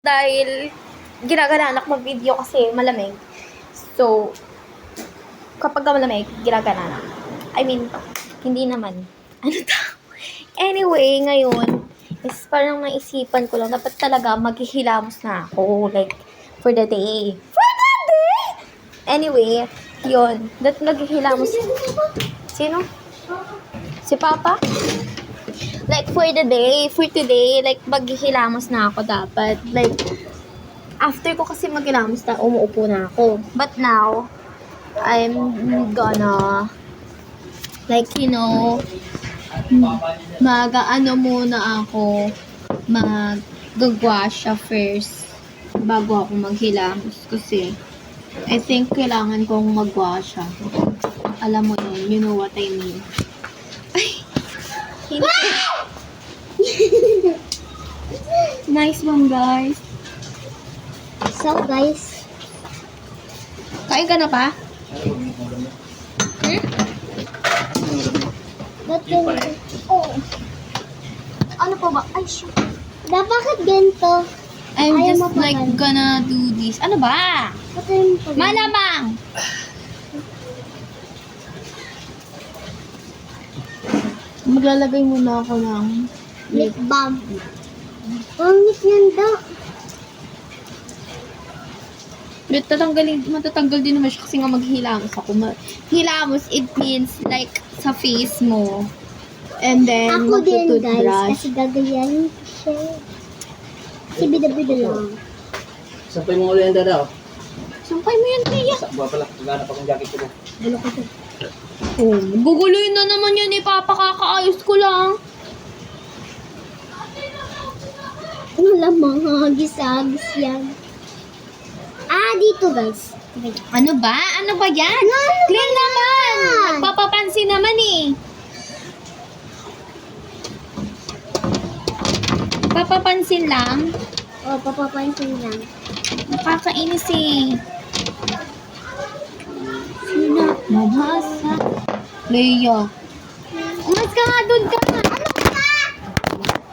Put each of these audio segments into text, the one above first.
Dahil ginagalaan ako mag-video kasi malamig. So, kapag malamig, ginagalaan ako. I mean, hindi naman. Ano to? Anyway, ngayon, is parang naisipan ko lang, dapat talaga maghihilamos na ako. Like, for the day. For the day! Anyway, yun. Dapat maghihilamos. Sino? Si Papa? Like, for the day, for today, like, maghihilamos na ako dapat. Like, after ko kasi maghilamos na, umuupo na ako. But now, I'm gonna, like, you know, mag-ano muna ako, mag-gwash siya first, bago ako maghilamos. Kasi, I think kailangan kong mag-wash siya. Alam mo yun, you know what I mean. Ay! Hindi. Nice one, guys. So guys, Kain ka na pa? ba't ganito? Oh, Ano po ba? Ay, shoot. bakit ganito? I'm Ayaw just mo pa like ganun. gonna do this. Ano ba? Patayin mo pa. Malamang! Maglalagay muna ako ng Lip balm. Pangit yan daw. matatanggal din naman siya kasi nga maghilamos ako. Hilamos, it means like sa face mo. And then, Ako din guys, magtutoothbrush. kasi gagayahin ko siya. Kasi bida-bida lang. Sampay mo ulit yung dada, oh. Sampay mo yan, Tia. Sakba pala, maghanap akong jacket ko. Gulo ko siya. Oh, guguluhin na naman yan eh, Papa. Kakaayos ko lang. Malamang hagis-hagis yan. Ah, dito guys. Ano ba? Ano ba yan? Clean naman! Nagpapapansin naman eh. Papapansin lang. Oh, papapansin lang. Nakakainis eh. Sina? Mabasa. Leia. Umas ka nga doon ka. Ano ka?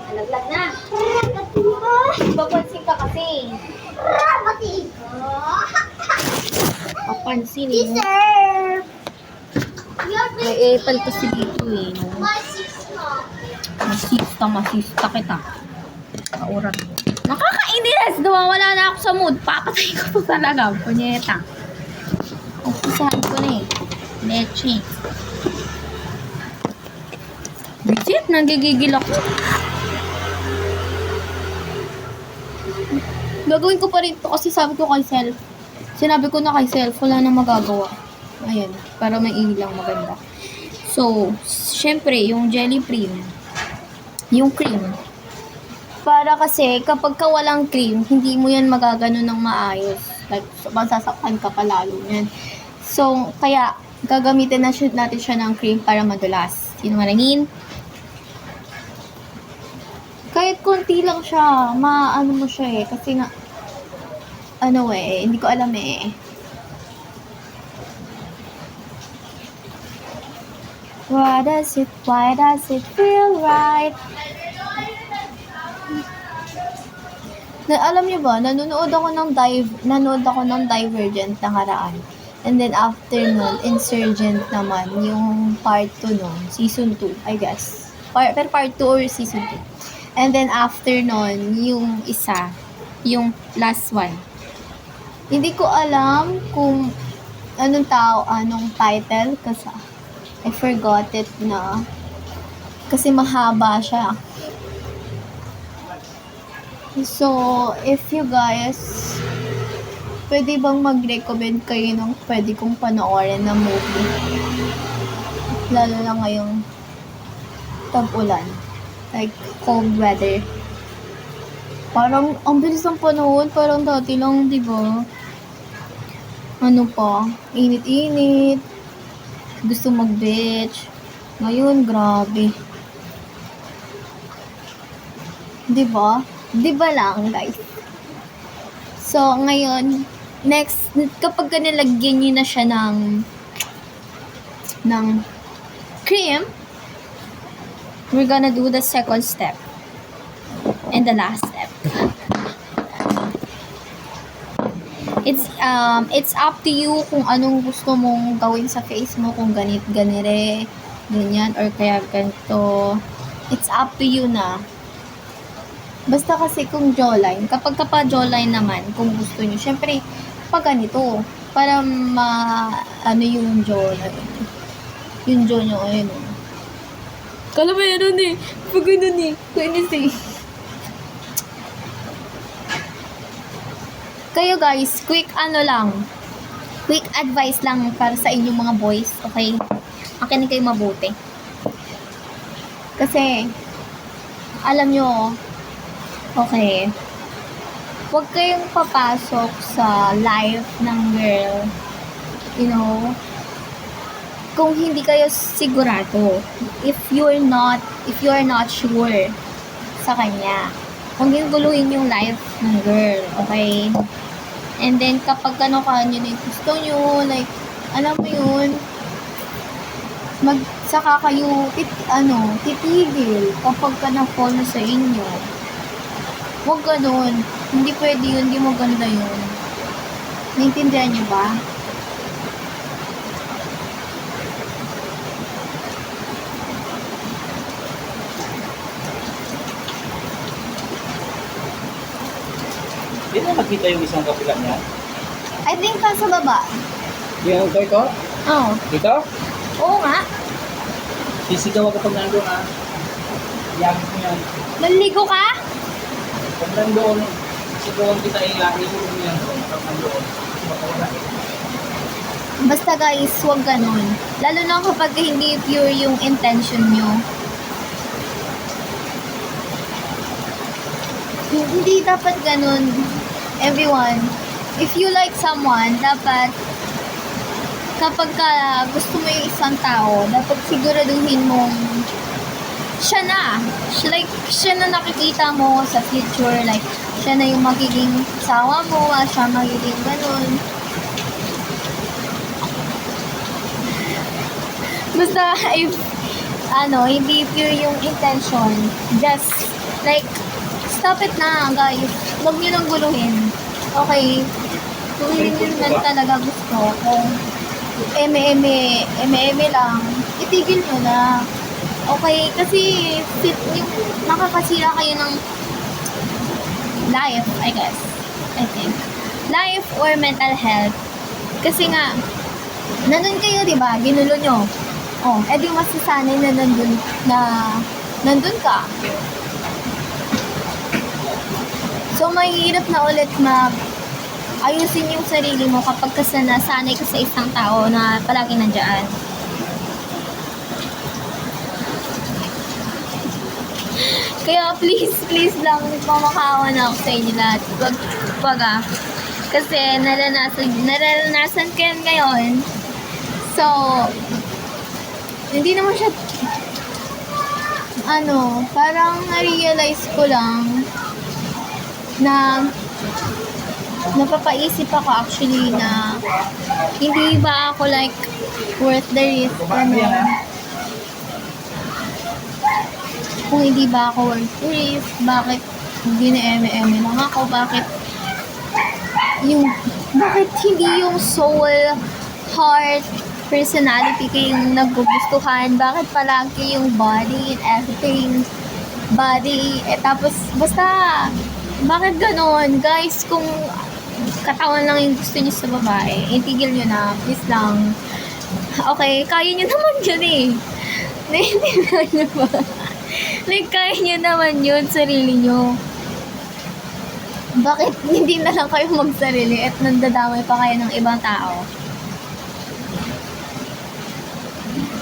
Nalaglag na. Papansin ka kasi. Batiin ko. Papansin eh. Sir! May epal kasi dito eh. No? My sister. Masista kita. Kaurat. Nakakainis! Nawawala na ako sa mood. Papatay ko pa talaga. Punyeta. Upisahan ko na eh. Leche. Bisit, nagigigil ako. Gagawin ko pa rin to kasi sabi ko kay self. Sinabi ko na kay self, wala nang magagawa. Ayan, para may ilang maganda. So, syempre, yung jelly cream. Yung cream. Para kasi, kapag ka walang cream, hindi mo yan magagano ng maayos. Like, masasaktan ka palalo yan. So, kaya, gagamitin natin siya ng cream para madulas. You know what I mean? Kahit konti lang siya, maano mo siya eh. Kasi nga, ano eh, hindi ko alam eh. Why does it feel right? Alam niyo ba, nanood ako ng Divergent na karaan. And then after nun, Insurgent naman, yung part 2 nun, season 2, I guess. Pero part 2 or season 2. And then after nun, yung isa, yung last one. Hindi ko alam kung anong title kasi I forgot it na. Kasi mahaba siya. So, if you guys, pwede bang mag-recommend kayo ng pwede kong panoorin na movie? Lalo na ngayong tag-ulan. Like, cold weather. Parang, ang bilis ng panahon. Parang dati lang, di ba? Ano pa? Init-init. Gusto mag-beach. Ngayon, grabe. Di ba? Di ba lang, guys? So, ngayon, next, kapag nilagyan nyo na siya ng cream, we're gonna do the second step. And the last step. It's up to you kung anong gusto mong gawin sa face mo, kung ganire, ganyan, or kaya ganito. It's up to you na. Basta kasi kung jawline, kapag jawline naman, kung gusto nyo, syempre, pag ganito, para ano yung jawline. Yung jaw nyo, ayun. Kala mo yun eh. Pag ganun eh. Kainis eh. Kayo guys, quick advice lang para sa inyong mga boys, okay? Makinig kayo mabuti. Kasi, alam nyo, okay, huwag kayong papasok sa life ng girl, you know, kung hindi kayo sigurado, if you are not sure sa kanya, huwag yung guluhin yung life ng girl, okay? And then, kapag ano ka nyo na gusto nyo, like, alam mo yun, saka kayo, titigil kapag ka na-fall na sa inyo. Huwag ganun. Hindi pwede yun, hindi mo ganda yun. Naintindihan nyo ba? Hindi na nakita yung isang kapila niya. I think sa baba. Yung ito? Oo. Dito? Oo nga. Sisigaw ako pag nandun ha. Iyagin mo yan. Naligo ka? Pag nandun, sisigawan kita ihulog mo yan doon. Pag nandun, matawala. Basta guys, huwag ganun. Lalo na kapag hindi pure yung intention nyo. Hindi dapat ganun. Everyone, if you like someone, dapat kapag ka gusto mo yung isang tao, dapat siguraduhin mong siya na. Siya na nakikita mo sa future. Like, siya na yung magiging asawa mo, siya magiging ganun. Basta, if, hindi pure yung intention, just, like, stop it na, guys. Huwag nyo nang guluhin. Okay? Kung hindi nyo na talaga gusto, kung eme lang, itigil nyo na. Okay? Kasi, yung makakasira kayo ng life, I guess. I think. Life or mental health. Kasi nga, nandun kayo, diba? Ginulo nyo. Oh, edi masasanay na nandun ka. So, mahirap na ulit ayusin yung sarili mo kapag nasanay ka sa isang tao na palagi nandyan. Kaya please lang, nagmamakawa na ako sa inyo lahat. Kasi naranasan ko yan ngayon. So, hindi naman siya, parang na-realize ko lang na napapaisip ako actually na hindi ba ako like worth the risk, kung hindi ba ako worth the risk, bakit hindi na eme lang ako, bakit hindi yung soul, heart, personality kayong nagugustuhan, bakit palagi yung body and everything, tapos basta bakit ganon? Guys, kung katawan lang yung gusto nyo sa babae, itigil nyo na, please lang. Okay, kaya nyo naman yun eh. Naiintindihan nyo ba? Like, kaya nyo naman yun, sarili nyo. Bakit hindi na lang kayo magsarili at nandadamay pa kayo ng ibang tao?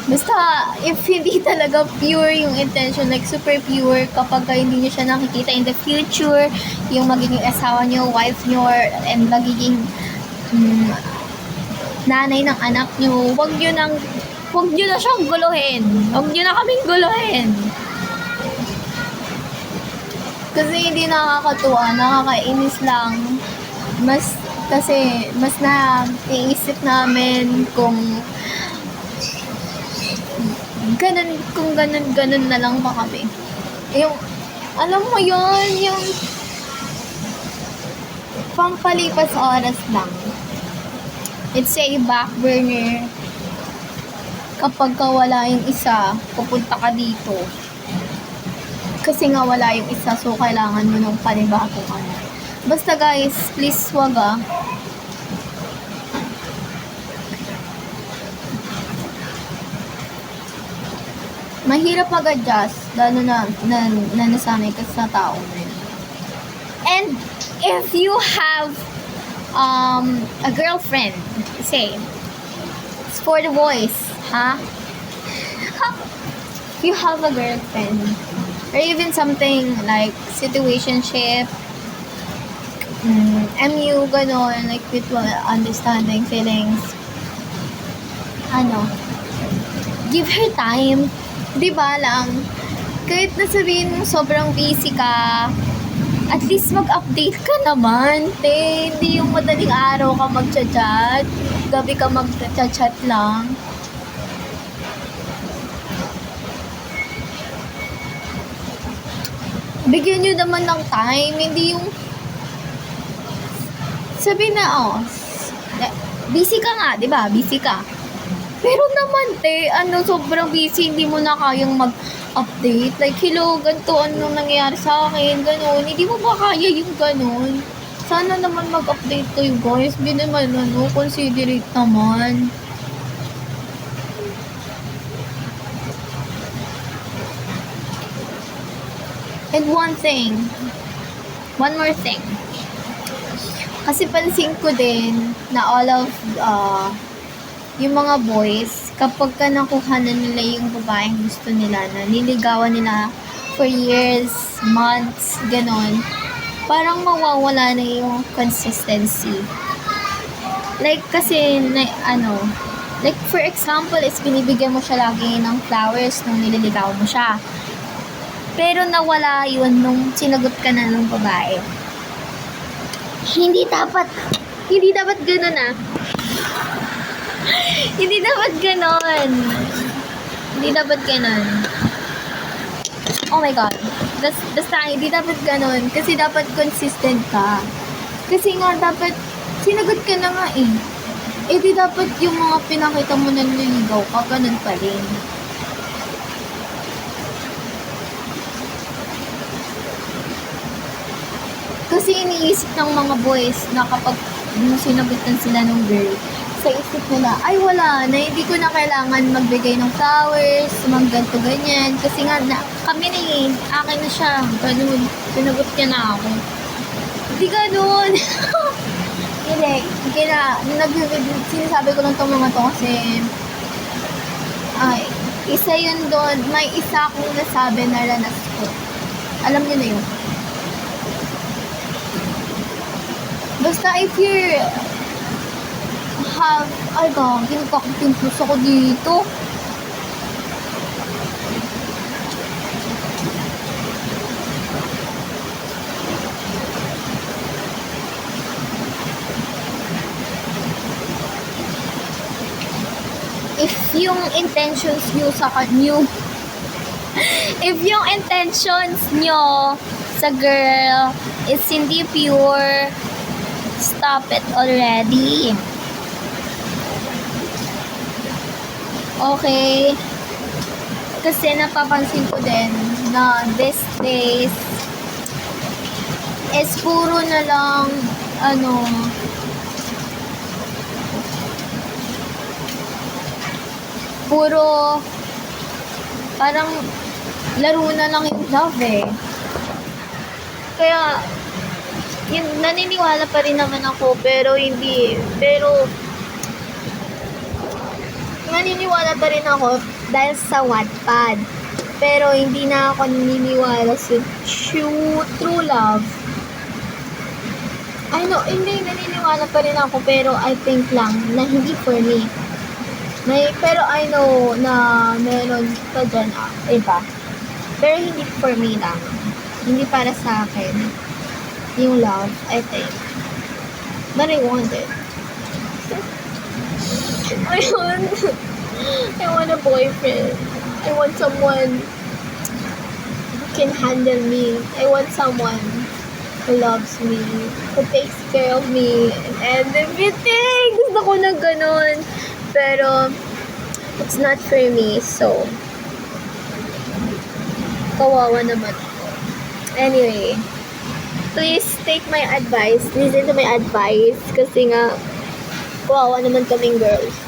Basta, if hindi talaga pure yung intention, like super pure, kapag hindi nyo siya nakikita in the future, yung magiging asawa nyo, wife nyo, and magiging nanay ng anak nyo, wag nyo na siyang guluhin. Wag nyo na kaming guluhin. Kasi hindi nakakatuwa, nakakainis lang. Kasi mas naiisip namin kung ganun na lang ba kami. Yung, alam mo yun, yung pampalipas oras lang. It's a back burner. Kapag ka wala yung isa, pupunta ka dito. Kasi nga wala yung isa, so kailangan mo ng panibago ka na. Basta guys, please wag mahirap mag-adjust, lalo na nasanay ka sa tao na yun. And if you have a girlfriend, say, it's for the boys, ha? If you have a girlfriend, or even something like situationship, MU, ganon, like mutual understanding, feelings, give her time. Di ba lang, kahit nasabihin mo sobrang busy ka, at least mag-update ka naman, te. Hindi yung madaling araw ka mag-chat, gabi ka mag-chat lang. Bigyan nyo naman ng time, hindi yung sabi na, busy ka nga, di ba? Busy ka. Pero naman, te, sobrang busy, hindi mo na kayang mag-update. Like, hello, ganito, anong nangyayari sa akin, gano'n. Hindi mo ba kaya yung gano'n? Sana naman mag-update kayo, guys. Hindi naman, considerate naman. And one more thing. Kasi pansin ko din na all of yung mga boys, kapag ka nakuha na nila yung babaeng gusto nila, na niligawan nila for years, months, ganon, parang mawawala na yung consistency. Like, kasi, like, for example, is binibigyan mo siya lagi ng flowers nung nililigawan mo siya. Pero nawala yun nung sinagot ka na ng babae. Hindi dapat ganun Hindi dapat ganon. Oh my God. Basta, hindi dapat ganon. Kasi dapat consistent ka. Kasi nga, dapat, sinagot ka na nga eh. Eh, di dapat yung mga pinakita mo na nililigaw ka, ganun pa rin. Kasi iniisip ng mga boys na kapag sinagutan sila ng girl, sa isip nila, ay wala na, hindi ko na kailangan magbigay ng flowers, ganito, ganyan. Kasi nga, kami na akin na siya, ganun, sinagot niya na ako. Hindi ganun. Hindi, sinasabi ko lang itong mga to kasi, isa yun doon, may isa akong nasabi na ranas ko. Alam niyo na yun. Basta if you're ginagkakumpintus ako dito. If yung intentions nyo sa girl is hindi pure, stop it already. Okay? Kasi napapansin ko din na these days is puro na lang puro parang laro na lang yung love eh. Kaya naniniwala pa rin naman ako naniniwala pa rin ako dahil sa Wattpad. Pero hindi na ako naniniwala sa true love. Hindi, naniniwala pa rin ako, pero I think lang na hindi for me. Pero I know na meron pa dyan iba. Pero hindi for me lang. Hindi para sa akin. Yung love, I think. But I want it. I want a boyfriend. I want someone who can handle me. I want someone who loves me, who takes care of me, and everything. Gusto ko na ganun. Pero, it's not for me, so, kawawa naman ako. Anyway, please take my advice. Listen to my advice. Kasi nga, kawawa naman kaming girls.